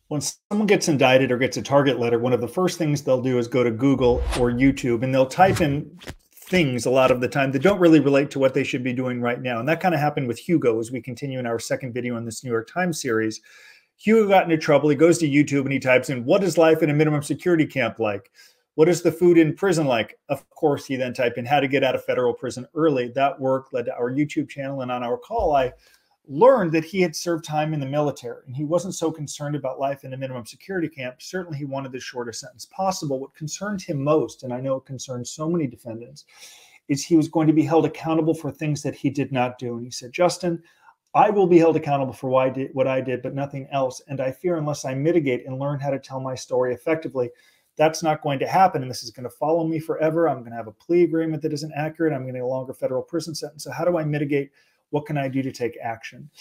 When someone gets indicted or gets a target letter, one of the first things they'll do is go to Google or YouTube and they'll type in things a lot of the time that don't really relate to what they should be doing right now. And that kind of happened with Hugo as we continue in our second video in this New York Times series. Hugo got into trouble. He goes to YouTube and he types in, what is life in a minimum security camp like? What is the food in prison like? Of course, he then typed in how to get out of federal prison early. That work led to our YouTube channel. And on our call, I learned that he had served time in the military and he wasn't so concerned about life in a minimum security camp. Certainly he wanted the shortest sentence possible. What concerned him most, and I know it concerns so many defendants, is he was going to be held accountable for things that he did not do. And he said, Justin, I will be held accountable for what I did, but nothing else. And I fear unless I mitigate and learn how to tell my story effectively, that's not going to happen. And this is going to follow me forever. I'm going to have a plea agreement that isn't accurate. I'm going to get a longer federal prison sentence. So how do I mitigate? What can I do to take action?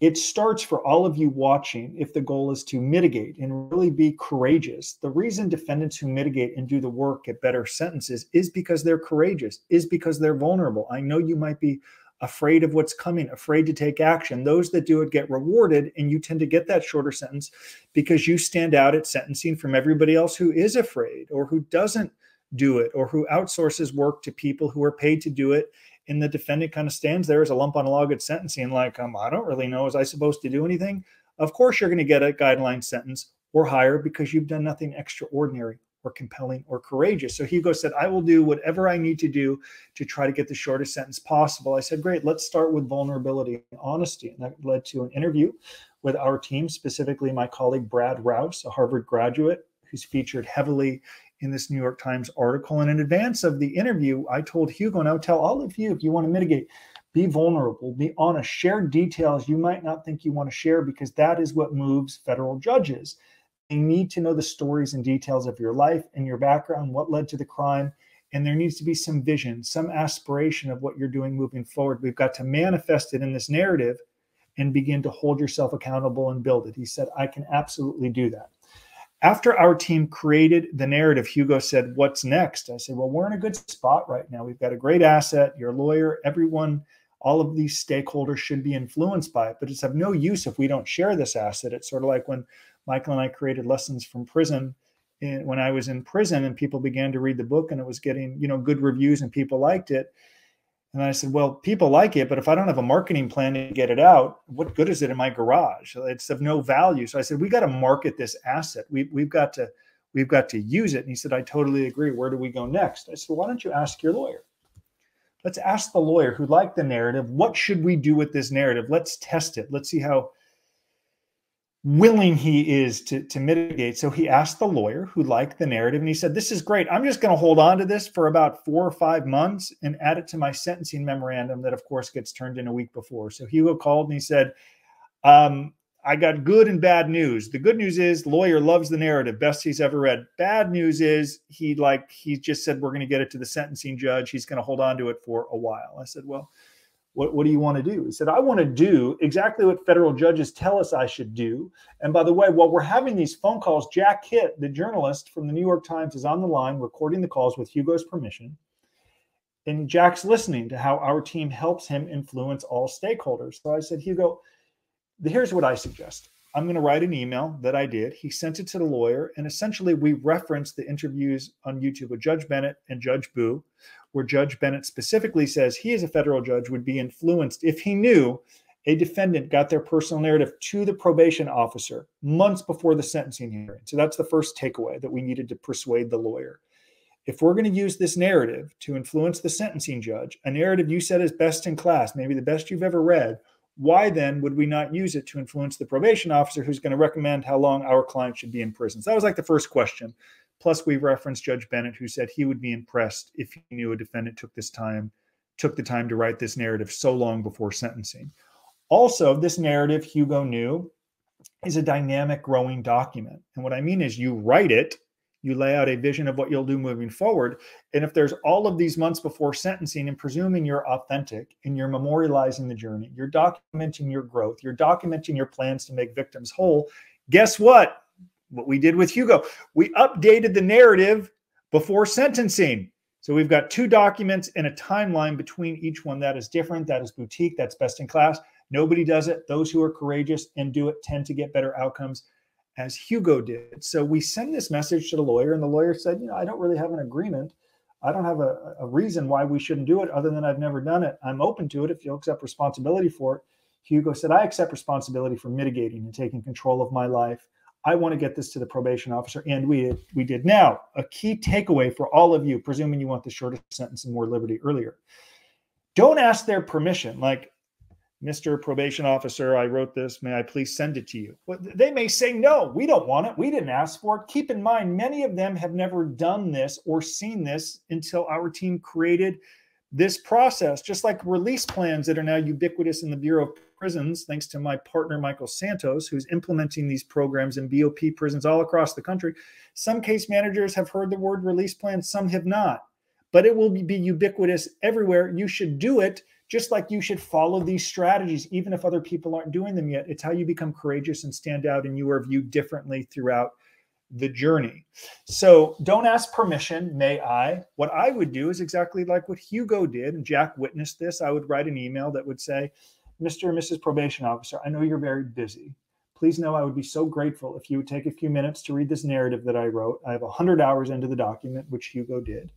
It starts for all of you watching if the goal is to mitigate and really be courageous. The reason defendants who mitigate and do the work get better sentences is because they're courageous, is because they're vulnerable. I know you might be afraid of what's coming, afraid to take action. Those that do it get rewarded, and you tend to get that shorter sentence because you stand out at sentencing from everybody else who is afraid or who doesn't do it or who outsources work to people who are paid to do it. And the defendant kind of stands there as a lump on a log at sentencing like, I don't really know. Was I supposed to do anything? Of course, you're going to get a guideline sentence or higher because you've done nothing extraordinary or compelling or courageous. So Hugo said, I will do whatever I need to do to try to get the shortest sentence possible. I said, great, let's start with vulnerability and honesty. And that led to an interview with our team, specifically my colleague, Brad Rouse, a Harvard graduate who's featured heavily in this New York Times article. And in advance of the interview, I told Hugo, and I would tell all of you, if you want to mitigate, be vulnerable, be honest, share details you might not think you want to share, because that is what moves federal judges. They need to know the stories and details of your life and your background, what led to the crime. And there needs to be some vision, some aspiration of what you're doing moving forward. We've got to manifest it in this narrative and begin to hold yourself accountable and build it. He said, I can absolutely do that. After our team created the narrative, Hugo said, what's next? I said, well, we're in a good spot right now. We've got a great asset, your lawyer, everyone, all of these stakeholders should be influenced by it, but it's of no use if we don't share this asset. It's sort of like when Michael and I created Lessons from Prison when I was in prison and people began to read the book and it was getting, good reviews and people liked it. And I said, well, people like it, but if I don't have a marketing plan to get it out, what good is it in my garage? It's of no value. So I said, we got to market this asset. We've got to use it. And he said, I totally agree. Where do we go next? I said, well, why don't you ask your lawyer? Let's ask the lawyer who liked the narrative. What should we do with this narrative? Let's test it. Let's see how willing he is to mitigate. So he asked the lawyer who liked the narrative, and he said, this is great. I'm just going to hold on to this for about 4 or 5 months and add it to my sentencing memorandum that, of course, gets turned in a week before. So Hugo called and he said, I got good and bad news. The good news is lawyer loves the narrative, best he's ever read. Bad news is he just said, we're going to get it to the sentencing judge. He's going to hold on to it for a while. I said, well, what do you want to do? He said, I want to do exactly what federal judges tell us I should do. And by the way, while we're having these phone calls, Jack Hitt, the journalist from the New York Times, is on the line recording the calls with Hugo's permission. And Jack's listening to how our team helps him influence all stakeholders. So I said, Hugo, here's what I suggest. I'm going to write an email that I did. He sent it to the lawyer. And essentially, we referenced the interviews on YouTube with Judge Bennett and Judge Boo, where Judge Bennett specifically says he, as a federal judge, would be influenced if he knew a defendant got their personal narrative to the probation officer months before the sentencing hearing. So that's the first takeaway that we needed to persuade the lawyer. If we're going to use this narrative to influence the sentencing judge, a narrative you said is best in class, maybe the best you've ever read, why then would we not use it to influence the probation officer who's going to recommend how long our client should be in prison? So that was like the first question. Plus, we referenced Judge Bennett, who said he would be impressed if he knew a defendant took the time to write this narrative so long before sentencing. Also, this narrative, Hugo knew, is a dynamic, growing document. And what I mean is you write it, you lay out a vision of what you'll do moving forward. And if there's all of these months before sentencing, and presuming you're authentic and you're memorializing the journey, you're documenting your growth, you're documenting your plans to make victims whole, guess what? What we did with Hugo, we updated the narrative before sentencing. So we've got 2 documents and a timeline between each one. That is different. That is boutique. That's best in class. Nobody does it. Those who are courageous and do it tend to get better outcomes. as Hugo did. So we send this message to the lawyer, and the lawyer said, I don't really have an agreement. I don't have a reason why we shouldn't do it other than I've never done it. I'm open to it if you'll accept responsibility for it. Hugo said, I accept responsibility for mitigating and taking control of my life. I want to get this to the probation officer, and we did. Now, a key takeaway for all of you, presuming you want the shortest sentence and more liberty earlier, don't ask their permission. Like, Mr. Probation Officer, I wrote this. May I please send it to you? Well, they may say, no, we don't want it. We didn't ask for it. Keep in mind, many of them have never done this or seen this until our team created this process, just like release plans that are now ubiquitous in the Bureau of Prisons, thanks to my partner, Michael Santos, who's implementing these programs in BOP prisons all across the country. Some case managers have heard the word release plan, some have not, but it will be ubiquitous everywhere. You should do it, just like you should follow these strategies, even if other people aren't doing them yet. It's how you become courageous and stand out, and you are viewed differently throughout the journey. So don't ask permission, may I? What I would do is exactly like what Hugo did, and Jack witnessed this. I would write an email that would say, Mr. and Mrs. Probation Officer, I know you're very busy. Please know I would be so grateful if you would take a few minutes to read this narrative that I wrote. I have 100 hours into the document, which Hugo did.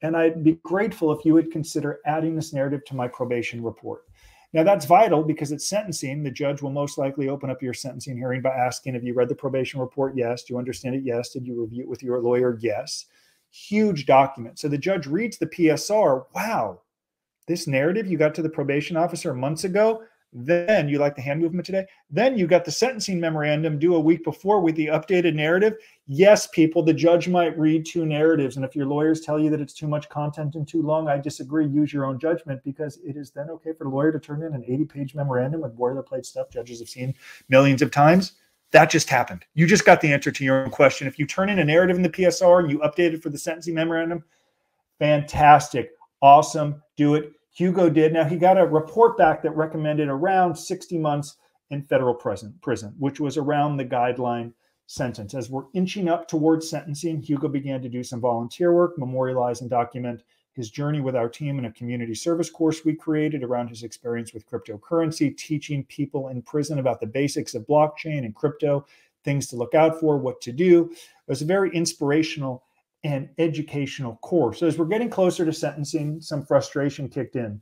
And I'd be grateful if you would consider adding this narrative to my probation report. Now, that's vital because it's sentencing. The judge will most likely open up your sentencing hearing by asking, have you read the probation report? Yes. Do you understand it? Yes. Did you review it with your lawyer? Yes. Huge document. So the judge reads the PSR. Wow, this narrative you got to the probation officer months ago. Then you like the hand movement today. Then you got the sentencing memorandum due a week before with the updated narrative. Yes, people, the judge might read two narratives. And if your lawyers tell you that it's too much content and too long, I disagree. Use your own judgment, because it is then okay for the lawyer to turn in an 80-page memorandum with boilerplate stuff judges have seen millions of times. That just happened. You just got the answer to your own question. If you turn in a narrative in the PSR and you update it for the sentencing memorandum, fantastic, awesome, do it. Hugo did. Now, he got a report back that recommended around 60 months in federal prison, which was around the guideline sentence. As we're inching up towards sentencing, Hugo began to do some volunteer work, memorialize and document his journey with our team in a community service course we created around his experience with cryptocurrency, teaching people in prison about the basics of blockchain and crypto, things to look out for, what to do. It was a very inspirational and educational course. So as we're getting closer to sentencing, some frustration kicked in.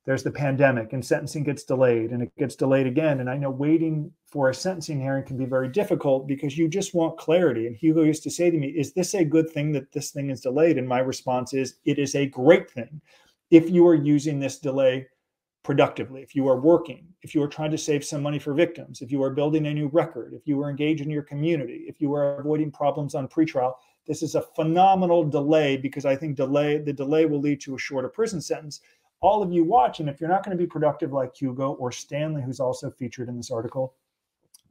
There's the pandemic, and sentencing gets delayed, and it gets delayed again. And I know waiting for a sentencing hearing can be very difficult because you just want clarity. And Hugo used to say to me, is this a good thing that this thing is delayed? And my response is, it is a great thing if you are using this delay productively, if you are working, if you are trying to save some money for victims, if you are building a new record, if you are engaged in your community, if you are avoiding problems on pretrial. This is a phenomenal delay, because I think the delay will lead to a shorter prison sentence. All of you watching, if you're not going to be productive like Hugo or Stanley, who's also featured in this article,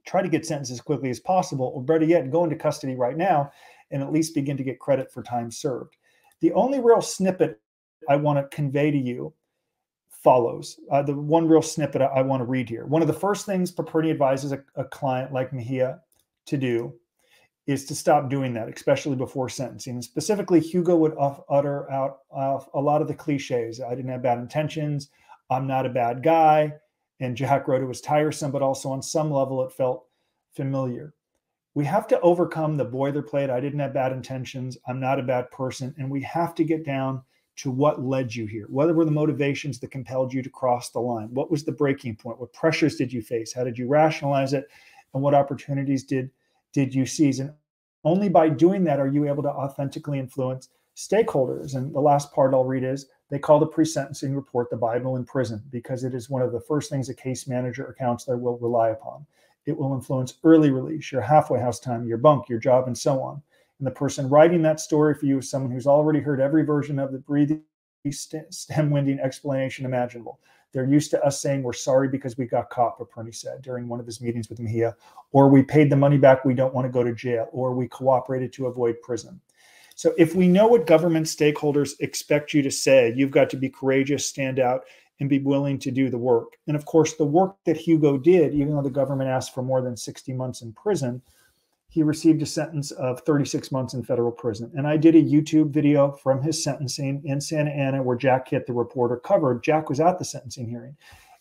try to get sentenced as quickly as possible, or better yet, go into custody right now and at least begin to get credit for time served. The only real snippet I want to convey to you follows. The one real snippet I want to read here. One of the first things Paperny advises a client like Mejia to do is to stop doing that, especially before sentencing. And specifically, Hugo would utter out a lot of the cliches. I didn't have bad intentions. I'm not a bad guy. And Jack wrote it was tiresome, but also on some level it felt familiar. We have to overcome the boilerplate. I didn't have bad intentions. I'm not a bad person. And we have to get down to what led you here. What were the motivations that compelled you to cross the line? What was the breaking point? What pressures did you face? How did you rationalize it? And what opportunities did you seize? And only by doing that are you able to authentically influence stakeholders. And the last part I'll read is, they call the pre-sentencing report the Bible in prison, because it is one of the first things a case manager or counselor will rely upon. It will influence early release, your halfway house time, your bunk, your job, and so on. And the person writing that story for you is someone who's already heard every version of the breathing, stem-winding explanation imaginable. They're used to us saying, we're sorry because we got caught, Paperny said during one of his meetings with Mejia, or we paid the money back, we don't want to go to jail, or we cooperated to avoid prison. So if we know what government stakeholders expect you to say, you've got to be courageous, stand out, and be willing to do the work. And of course, the work that Hugo did, even though the government asked for more than 60 months in prison, he received a sentence of 36 months in federal prison. And I did a YouTube video from his sentencing in Santa Ana where Jack Hitt, the reporter, covered. Jack was at the sentencing hearing.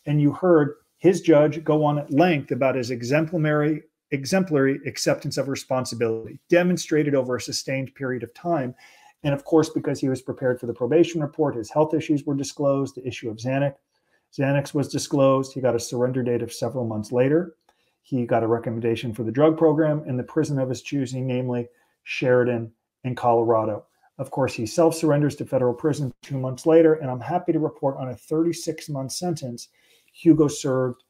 And you heard his judge go on at length about his exemplary exemplary acceptance of responsibility, demonstrated over a sustained period of time. And of course, because he was prepared for the probation report, his health issues were disclosed, the issue of Xanax was disclosed. He got a surrender date of several months later. He got a recommendation for the drug program in the prison of his choosing, namely Sheridan in Colorado. Of course, he self-surrenders to federal prison 2 months later, and I'm happy to report on a 36-month sentence. Hugo served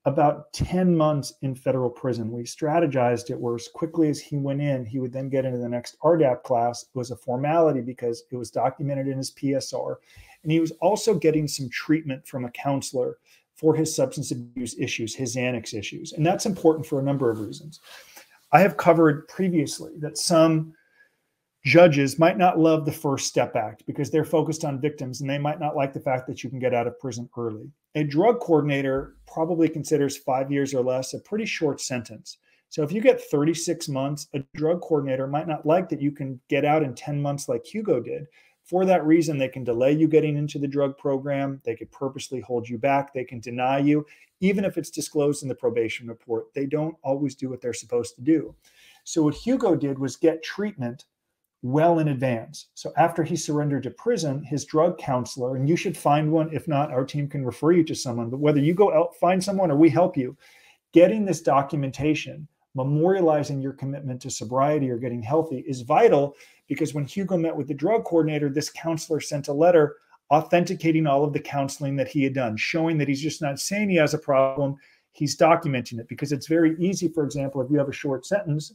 about 10 months in federal prison. We strategized it where as quickly as he went in, he would then get into the next RDAP class. It was a formality because it was documented in his PSR. And he was also getting some treatment from a counselor for his substance abuse issues, his Xanax issues. And that's important for a number of reasons. I have covered previously that some judges might not love the First Step Act because they're focused on victims and they might not like the fact that you can get out of prison early. A drug coordinator probably considers 5 years or less a pretty short sentence. So if you get 36 months, a drug coordinator might not like that you can get out in 10 months like Hugo did. For that reason, they can delay you getting into the drug program. They could purposely hold you back. They can deny you, even if it's disclosed in the probation report. They don't always do what they're supposed to do. So what Hugo did was get treatment well in advance. So after he surrendered to prison, his drug counselor, and you should find one. If not, our team can refer you to someone. But whether you go out, find someone or we help you, getting this documentation, memorializing your commitment to sobriety or getting healthy is vital, because when Hugo met with the drug coordinator, this counselor sent a letter authenticating all of the counseling that he had done, showing that he's just not saying he has a problem, he's documenting it. Because it's very easy, for example, if you have a short sentence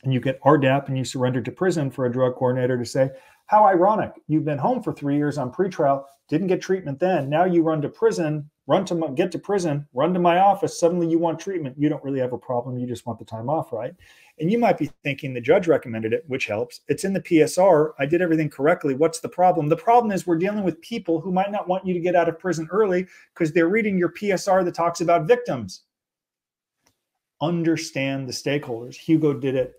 and you get RDAP and you surrender to prison, for a drug coordinator to say, how ironic, you've been home for 3 years on pretrial, didn't get treatment then, now you run to prison, get to prison, run to my office, suddenly you want treatment. You don't really have a problem, you just want the time off, right? And you might be thinking the judge recommended it, which helps. It's in the PSR, I did everything correctly, what's the problem? The problem is we're dealing with people who might not want you to get out of prison early because they're reading your PSR that talks about victims. Understand the stakeholders. Hugo did it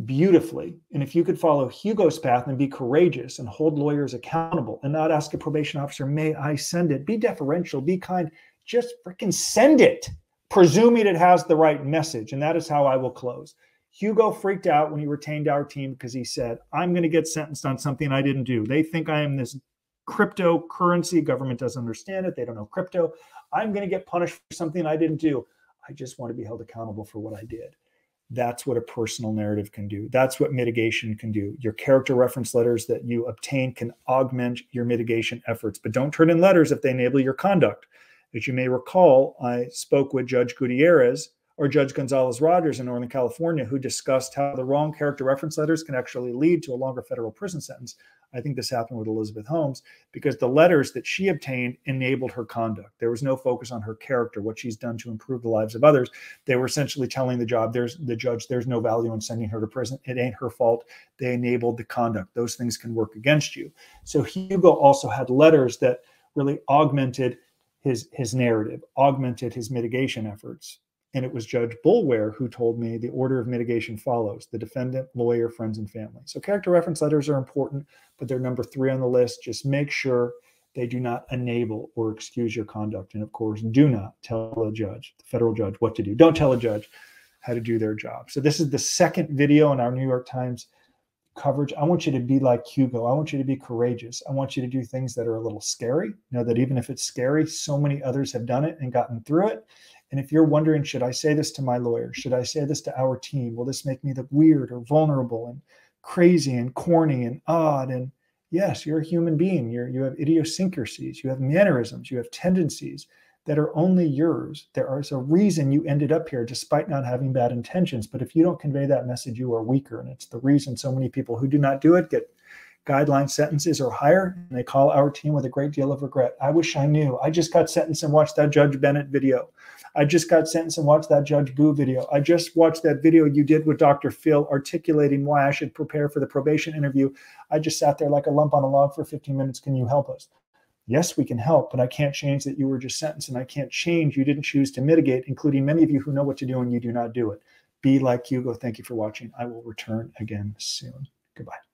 beautifully. And if you could follow Hugo's path and be courageous and hold lawyers accountable and not ask a probation officer, may I send it? Be deferential, be kind, just freaking send it, presuming it has the right message. And that is how I will close. Hugo freaked out when he retained our team because he said, I'm going to get sentenced on something I didn't do. They think I am this cryptocurrency. Government doesn't understand it. They don't know crypto. I'm going to get punished for something I didn't do. I just want to be held accountable for what I did. That's what a personal narrative can do. That's what mitigation can do. Your character reference letters that you obtain can augment your mitigation efforts, but don't turn in letters if they enable your conduct. As you may recall, I spoke with Judge Gutierrez or Judge Gonzalez-Rogers in Northern California, who discussed how the wrong character reference letters can actually lead to a longer federal prison sentence. I think this happened with Elizabeth Holmes because the letters that she obtained enabled her conduct. There was no focus on her character, what she's done to improve the lives of others. They were essentially telling the judge, there's no value in sending her to prison. It ain't her fault. They enabled the conduct. Those things can work against you. So Hugo also had letters that really augmented his narrative, augmented his mitigation efforts. And it was Judge Bulware who told me the order of mitigation follows: the defendant, lawyer, friends, and family. So character reference letters are important, but they're number 3 on the list. Just make sure they do not enable or excuse your conduct. And of course, do not tell a judge, the federal judge, what to do. Don't tell a judge how to do their job. So this is the second video in our New York Times coverage. I want you to be like Hugo. I want you to be courageous. I want you to do things that are a little scary. Know that even if it's scary, so many others have done it and gotten through it. And if you're wondering, should I say this to my lawyer? Should I say this to our team? Will this make me look weird or vulnerable and crazy and corny and odd? And yes, you're a human being. You have idiosyncrasies. You have mannerisms. You have tendencies that are only yours. There is a reason you ended up here despite not having bad intentions. But if you don't convey that message, you are weaker. And it's the reason so many people who do not do it get guideline sentences or higher, and they call our team with a great deal of regret. I wish I knew. I just got sentenced and watched that Judge Bennett video. I just got sentenced and watched that Judge Boo video. I just watched that video you did with Dr. Phil articulating why I should prepare for the probation interview. I just sat there like a lump on a log for 15 minutes. Can you help us? Yes, we can help, but I can't change that you were just sentenced, and I can't change you didn't choose to mitigate, including many of you who know what to do and you do not do it. Be like Hugo. Thank you for watching. I will return again soon. Goodbye.